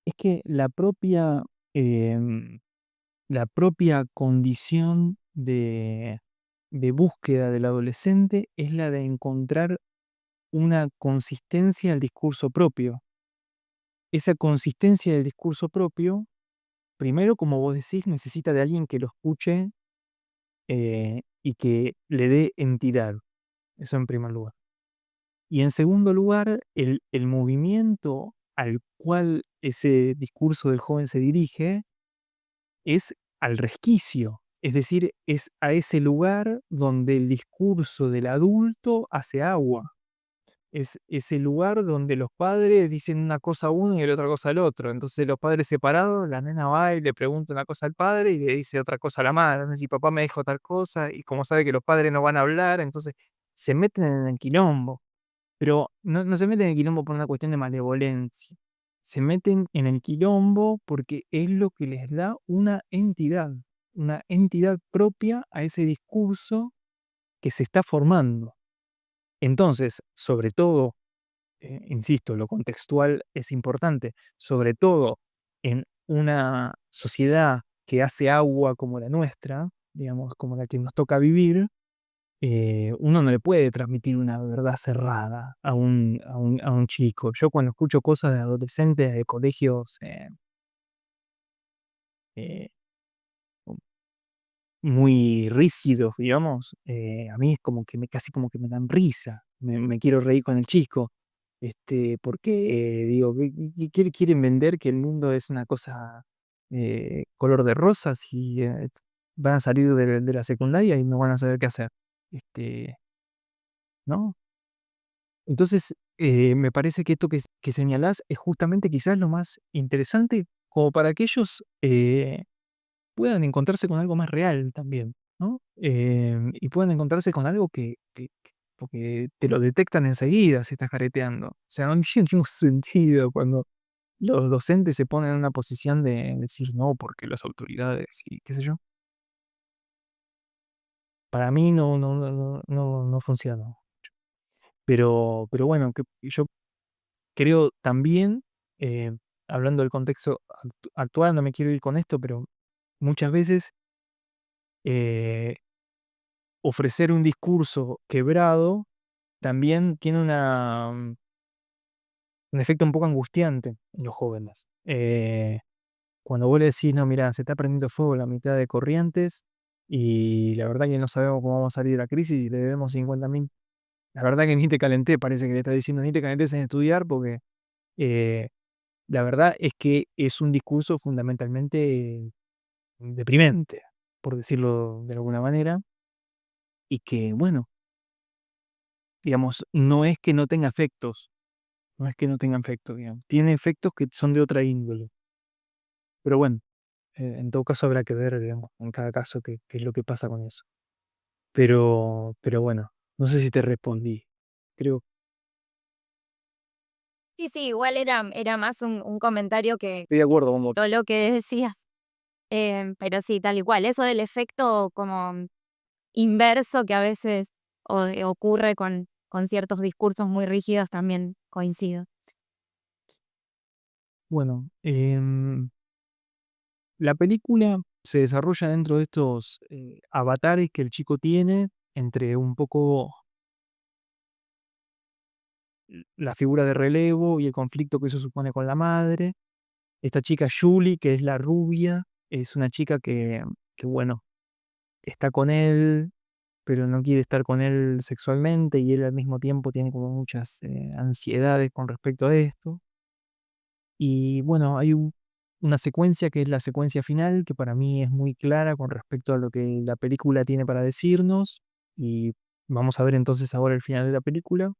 es que em, la propia condición de búsqueda del adolescente es la de encontrar una consistencia al discurso propio. Esa consistencia del discurso propio, primero, como vos decís, necesita de alguien que lo escuche y que le dé entidad. Eso en primer lugar. Y en segundo lugar, el movimiento al cual ese discurso del joven se dirige es al resquicio, es decir, es a ese lugar donde el discurso del adulto hace agua. Es ese lugar donde los padres dicen una cosa a uno y la otra cosa al otro. Entonces los padres separados, la nena va y le pregunta una cosa al padre y le dice otra cosa a la madre. ¿No? Si papá me dijo tal cosa y como sabe que los padres no van a hablar, entonces se meten en el quilombo. Pero no se meten en el quilombo por una cuestión de malevolencia. Se meten en el quilombo porque es lo que les da una entidad propia a ese discurso que se está formando. Entonces, sobre todo, insisto, lo contextual es importante, sobre todo en una sociedad que hace agua como la nuestra, digamos, como la que nos toca vivir, uno no le puede transmitir una verdad cerrada a un chico. Yo cuando escucho cosas de adolescentes de colegios eh, muy rígidos, digamos, a mí es como que casi como que me dan risa, me quiero reír con el chico, porque digo, ¿qué quieren vender? Que el mundo es una cosa color de rosas y van a salir de la secundaria y no van a saber qué hacer, ¿no? Entonces, me parece que esto que señalás es justamente quizás lo más interesante como para que ellos puedan encontrarse con algo más real también, ¿no? Y puedan encontrarse con algo porque te lo detectan enseguida si estás careteando. O sea, no tiene ningún sentido cuando los docentes se ponen en una posición de decir no, porque las autoridades y qué sé yo. Para mí no funciona. Pero bueno, que yo creo también, eh, hablando del contexto actual, no me quiero ir con esto, pero muchas veces eh, ofrecer un discurso quebrado también tiene un efecto un poco angustiante en los jóvenes. Cuando vos le decís, no, mira, se está prendiendo fuego la mitad de Corrientes y la verdad que no sabemos cómo vamos a salir de la crisis y le debemos 50.000. La verdad que ni te calenté, parece que le está diciendo, ni te calentés en estudiar porque eh, la verdad es que es un discurso fundamentalmente deprimente, por decirlo de alguna manera. y que, bueno, digamos, no es que no tenga efectos, no es que no tenga efectos, digamos, tiene efectos que son de otra índole. Pero bueno, en todo caso habrá que ver, digamos, en cada caso qué es lo que pasa con eso. Pero bueno, no sé si te respondí. Creo. Sí, sí, igual era más un comentario que Estoy de acuerdo con vos. todo lo que decías. Pero sí, tal y cual. Eso del efecto como inverso que a veces ocurre con ciertos discursos muy rígidos también coincido. Bueno, la película se desarrolla dentro de estos avatares que el chico tiene, entre un poco la figura de relevo y el conflicto que eso supone con la madre. Esta chica Julie, que es la rubia, es una chica que bueno, está con él, pero no quiere estar con él sexualmente y él al mismo tiempo tiene como muchas ansiedades con respecto a esto. Y bueno, hay una secuencia que es la secuencia final, que para mí es muy clara con respecto a lo que la película tiene para decirnos. Y vamos a ver entonces ahora el final de la película.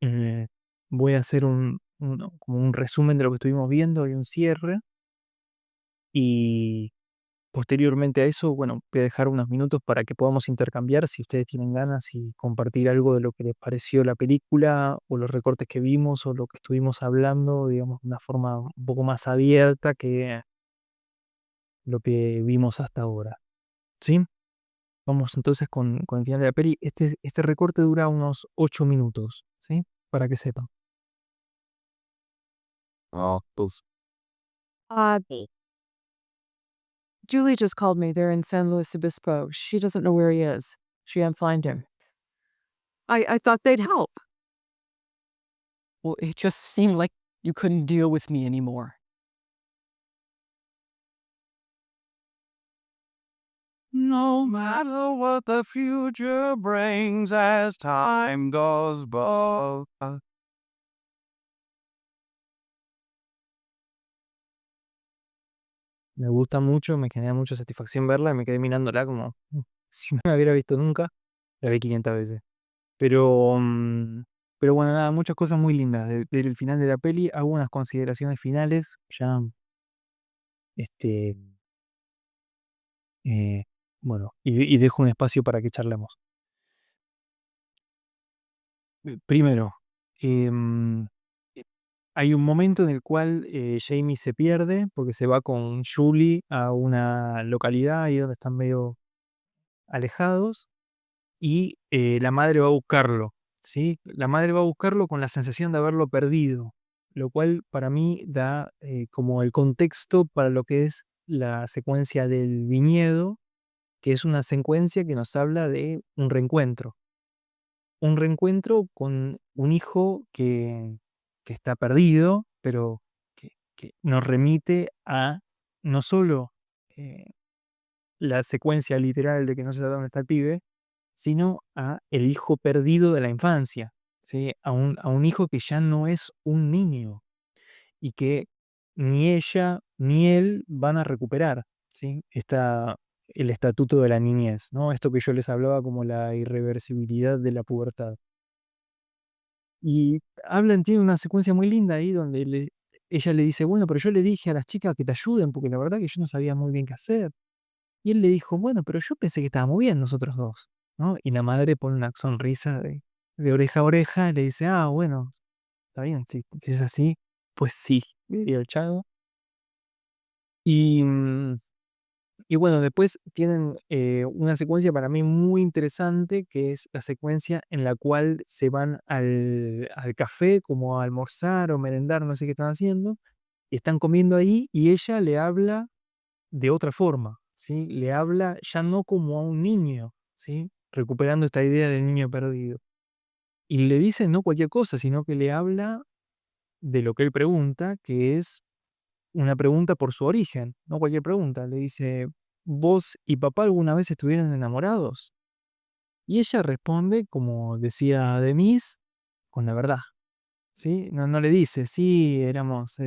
Eh, Voy a hacer como un resumen de lo que estuvimos viendo y un cierre. Y posteriormente a eso, bueno, voy a dejar unos minutos para que podamos intercambiar si ustedes tienen ganas y compartir algo de lo que les pareció la película o los recortes que vimos o lo que estuvimos hablando, digamos, de una forma un poco más abierta que lo que vimos hasta ahora. ¿Sí? Vamos entonces con el final de la peli. Este recorte dura unos 8 minutos, ¿sí? Para que sepan. Ah, pues. Sí. Julie just called me. They're in San Luis Obispo. She doesn't know where he is. She can't find him. I thought they'd help. Well, it just seemed like you couldn't deal with me anymore. No matter what the future brings as time goes by. Me gusta mucho, me genera mucha satisfacción verla y me quedé mirándola como si no la hubiera visto nunca. La vi 500 veces. Pero, pero bueno, nada, muchas cosas muy lindas del final de la peli. Hago unas consideraciones finales, ya, este, bueno, y dejo un espacio para que charlemos. Primero, em, hay un momento en el cual Jamie se pierde porque se va con Julie a una localidad ahí donde están medio alejados y la madre va a buscarlo, ¿sí? La madre va a buscarlo con la sensación de haberlo perdido, lo cual para mí da como el contexto para lo que es la secuencia del viñedo, que es una secuencia que nos habla de un reencuentro con un hijo que está perdido, pero que nos remite a no solo eh, la secuencia literal de que no se sabe dónde está el pibe, sino a el hijo perdido de la infancia, ¿sí? A un hijo que ya no es un niño y que ni ella ni él van a recuperar, ¿sí? El estatuto de la niñez, ¿no? Esto que yo les hablaba como la irreversibilidad de la pubertad. Y tiene una secuencia muy linda ahí donde ella le dice, bueno, pero yo le dije a las chicas que te ayuden porque la verdad que yo no sabía muy bien qué hacer. Y él le dijo, bueno, pero yo pensé que estábamos bien nosotros dos, ¿no? Y la madre pone una sonrisa de oreja a oreja y le dice, ah, bueno, está bien, si es así, pues sí, diría el chavo. Y, y bueno, después tienen una secuencia para mí muy interesante, que es la secuencia en la cual se van al café como a almorzar o merendar, no sé qué están haciendo, y están comiendo ahí y ella le habla de otra forma, ¿sí? Le habla ya no como a un niño, ¿sí? Recuperando esta idea del niño perdido. Y le dice no cualquier cosa, sino que le habla de lo que él pregunta, que es una pregunta por su origen, no cualquier pregunta. Le dice, ¿vos y papá alguna vez estuvieron enamorados? Y ella responde, como decía Denise, con la verdad, ¿sí? No le dice, sí,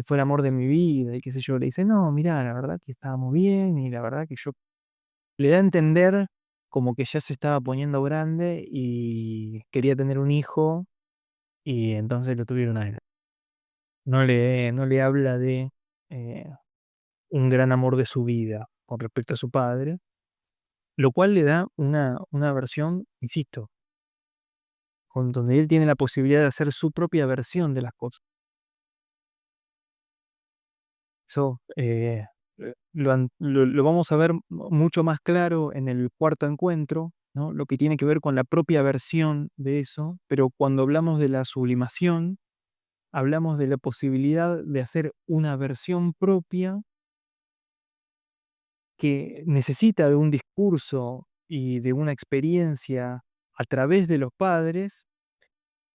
fue el amor de mi vida y qué sé yo. Le dice, no, mira, la verdad que estábamos bien y la verdad que yo le da a entender como que ya se estaba poniendo grande y quería tener un hijo y entonces lo tuvieron a él. No le habla de eh, un gran amor de su vida con respecto a su padre, lo cual le da una versión, insisto, con donde él tiene la posibilidad de hacer su propia versión de las cosas. Eso lo vamos a ver mucho más claro en el cuarto encuentro, ¿no? Lo que tiene que ver con la propia versión de eso, pero cuando hablamos de la sublimación, hablamos de la posibilidad de hacer una versión propia que necesita de un discurso y de una experiencia a través de los padres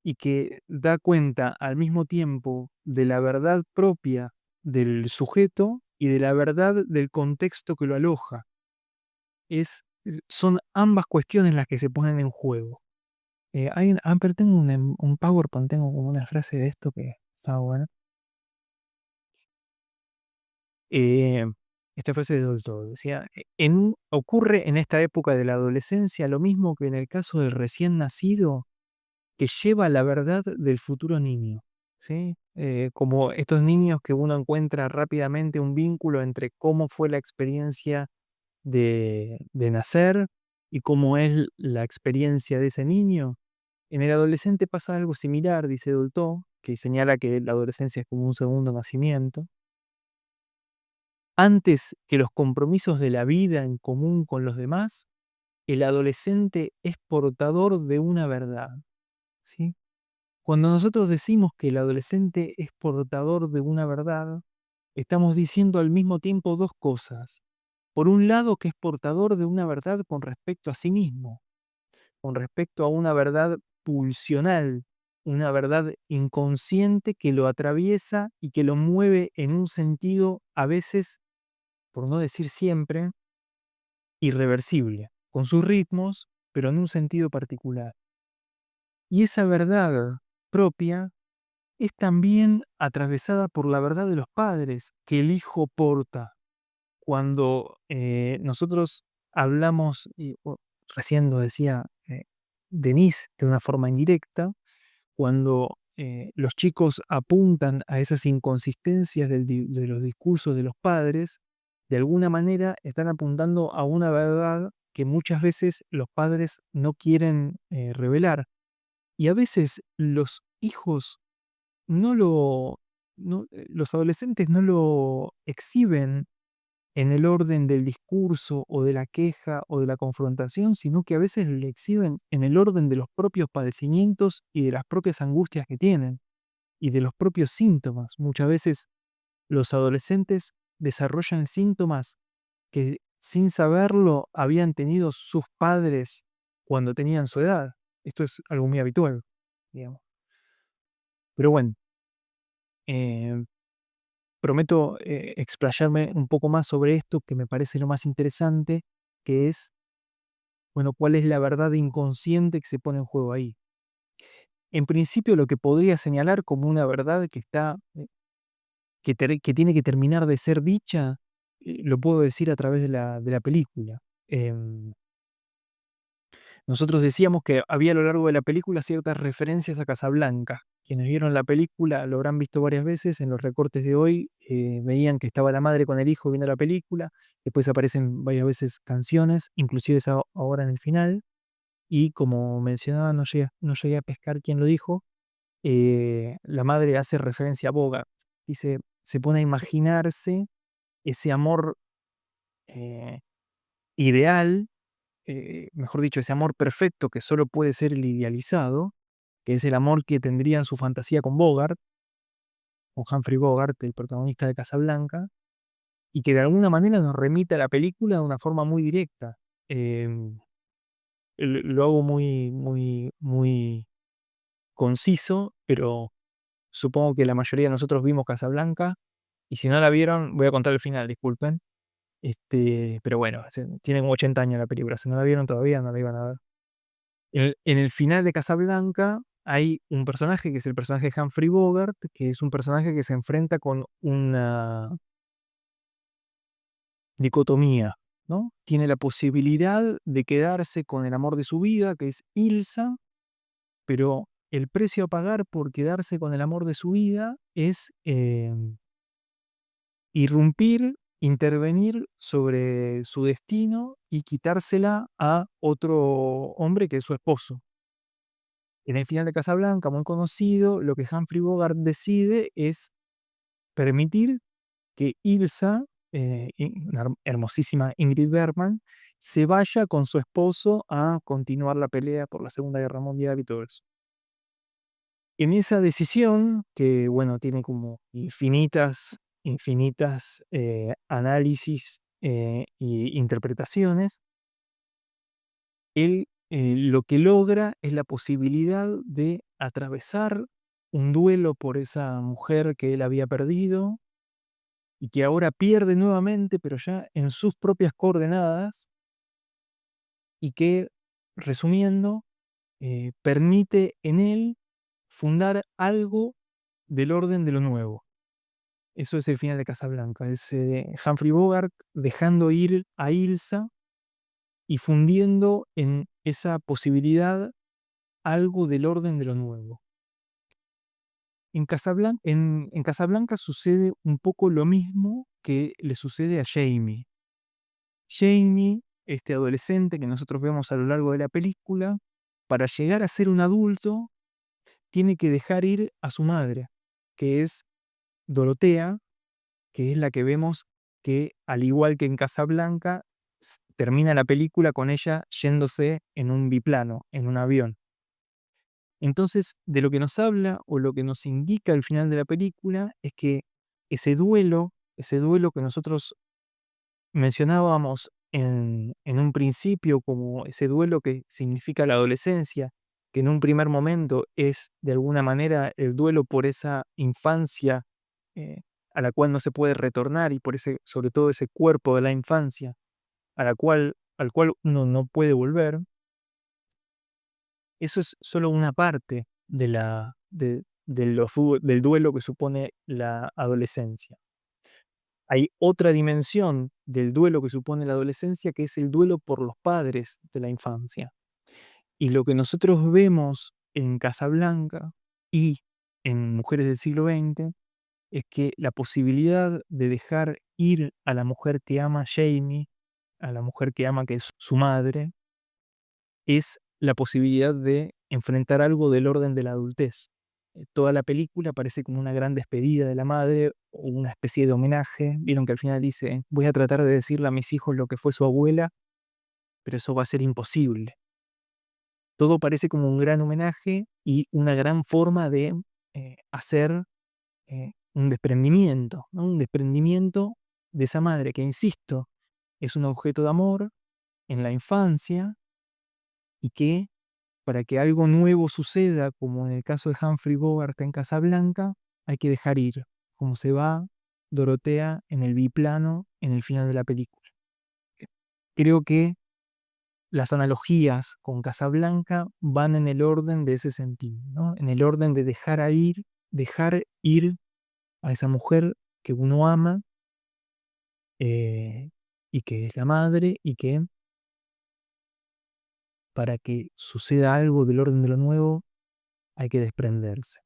y que da cuenta al mismo tiempo de la verdad propia del sujeto y de la verdad del contexto que lo aloja. Son ambas cuestiones las que se ponen en juego. Pero tengo un PowerPoint, tengo como una frase de esto que está buena. Eh, Esta frase de Dolto decía: ocurre en esta época de la adolescencia lo mismo que en el caso del recién nacido que lleva la verdad del futuro niño, ¿sí? Como estos niños que uno encuentra rápidamente un vínculo entre cómo fue la experiencia de nacer y cómo es la experiencia de ese niño. En el adolescente pasa algo similar, dice Dolto, que señala que la adolescencia es como un segundo nacimiento. Antes que los compromisos de la vida en común con los demás, el adolescente es portador de una verdad, ¿sí? Cuando nosotros decimos que el adolescente es portador de una verdad, estamos diciendo al mismo tiempo dos cosas. Por un lado, que es portador de una verdad con respecto a sí mismo, con respecto a una verdad pulsional, una verdad inconsciente que lo atraviesa y que lo mueve en un sentido a veces, por no decir siempre, irreversible, con sus ritmos, pero en un sentido particular. Y esa verdad propia es también atravesada por la verdad de los padres que el hijo porta. Cuando nosotros hablamos, recién lo decía Denise de una forma indirecta, cuando los chicos apuntan a esas inconsistencias de los discursos de los padres, de alguna manera están apuntando a una verdad que muchas veces los padres no quieren revelar. Y a veces los hijos no lo, los adolescentes no lo exhiben en el orden del discurso o de la queja o de la confrontación, sino que a veces lo exhiben en el orden de los propios padecimientos y de las propias angustias que tienen y de los propios síntomas. Muchas veces los adolescentes desarrollan síntomas que sin saberlo habían tenido sus padres cuando tenían su edad. Esto es algo muy habitual, digamos. Pero bueno, eh, prometo explayarme un poco más sobre esto que me parece lo más interesante, que es, bueno, cuál es la verdad inconsciente que se pone en juego ahí. En principio, lo que podría señalar como una verdad que está, que tiene que terminar de ser dicha, lo puedo decir a través de la película. Em, Nosotros decíamos que había a lo largo de la película ciertas referencias a Casablanca. Quienes vieron la película lo habrán visto varias veces. En los recortes de hoy veían que estaba la madre con el hijo viendo la película. Después aparecen varias veces canciones, inclusive esa ahora en el final. Y como mencionaba, no llegué a pescar quién lo dijo, la madre hace referencia a Bogart. Dice, se pone a imaginarse ese amor eh, ideal, mejor dicho, ese amor perfecto que solo puede ser el idealizado, que es el amor que tendría en su fantasía con Bogart, con Humphrey Bogart, el protagonista de Casablanca, y que de alguna manera nos remite a la película de una forma muy directa. Em, lo hago muy conciso, pero supongo que la mayoría de nosotros vimos Casablanca, y si no la vieron, voy a contar el final, disculpen. Pero bueno, tiene como 80 años la película, si no la vieron todavía no la iban a ver. En el final de Casablanca hay un personaje que es el personaje de Humphrey Bogart, que es un personaje que se enfrenta con una dicotomía. ¿no? Tiene la posibilidad de quedarse con el amor de su vida, que es Ilsa, pero el precio a pagar por quedarse con el amor de su vida es irrumpir, intervenir sobre su destino y quitársela a otro hombre que es su esposo. En el final de Casablanca, muy conocido, lo que Humphrey Bogart decide es permitir que Ilsa, la hermosísima Ingrid Bergman, se vaya con su esposo a continuar la pelea por la Segunda Guerra Mundial y todo eso. En esa decisión, que bueno, tiene como infinitas análisis y interpretaciones, él lo que logra es la posibilidad de atravesar un duelo por esa mujer que él había perdido y que ahora pierde nuevamente, pero ya en sus propias coordenadas, y que, resumiendo, permite en él fundar algo del orden de lo nuevo. Eso es el final de Casablanca, es Humphrey Bogart dejando ir a Ilsa y fundiendo en esa posibilidad algo del orden de lo nuevo. En Casablanca sucede un poco lo mismo que le sucede a Jamie. Jamie, este adolescente que nosotros vemos a lo largo de la película, para llegar a ser un adulto, tiene que dejar ir a su madre, que es Dorotea, que es la que vemos que, al igual que en Casablanca, termina la película con ella yéndose en un biplano, en un avión. Entonces, de lo que nos habla o lo que nos indica al final de la película es que ese duelo que nosotros mencionábamos en un principio como ese duelo que significa la adolescencia, que en un primer momento es de alguna manera el duelo por esa infancia eh, a la cual no se puede retornar y por ese, sobre todo ese cuerpo de la infancia al cual uno no puede volver. Eso es solo una parte del duelo que supone la adolescencia. Hay otra dimensión del duelo que supone la adolescencia, que es el duelo por los padres de la infancia. Y lo que nosotros vemos en Casablanca y en Mujeres del siglo XX es que la posibilidad de dejar ir a la mujer que ama a Jamie, a la mujer que ama que es su madre, es la posibilidad de enfrentar algo del orden de la adultez. Toda la película parece como una gran despedida de la madre o una especie de homenaje. Vieron que al final dice, voy a tratar de decirle a mis hijos lo que fue su abuela, pero eso va a ser imposible. Todo parece como un gran homenaje y una gran forma de hacer un desprendimiento, ¿no? Un desprendimiento de esa madre que, insisto, es un objeto de amor en la infancia y que para que algo nuevo suceda, como en el caso de Humphrey Bogart en Casablanca, hay que dejar ir, como se va Dorotea en el biplano en el final de la película. Creo que las analogías con Casablanca van en el orden de ese sentido, ¿no? En el orden de dejar ir a esa mujer que uno ama y que es la madre, y que para que suceda algo del orden de lo nuevo hay que desprenderse.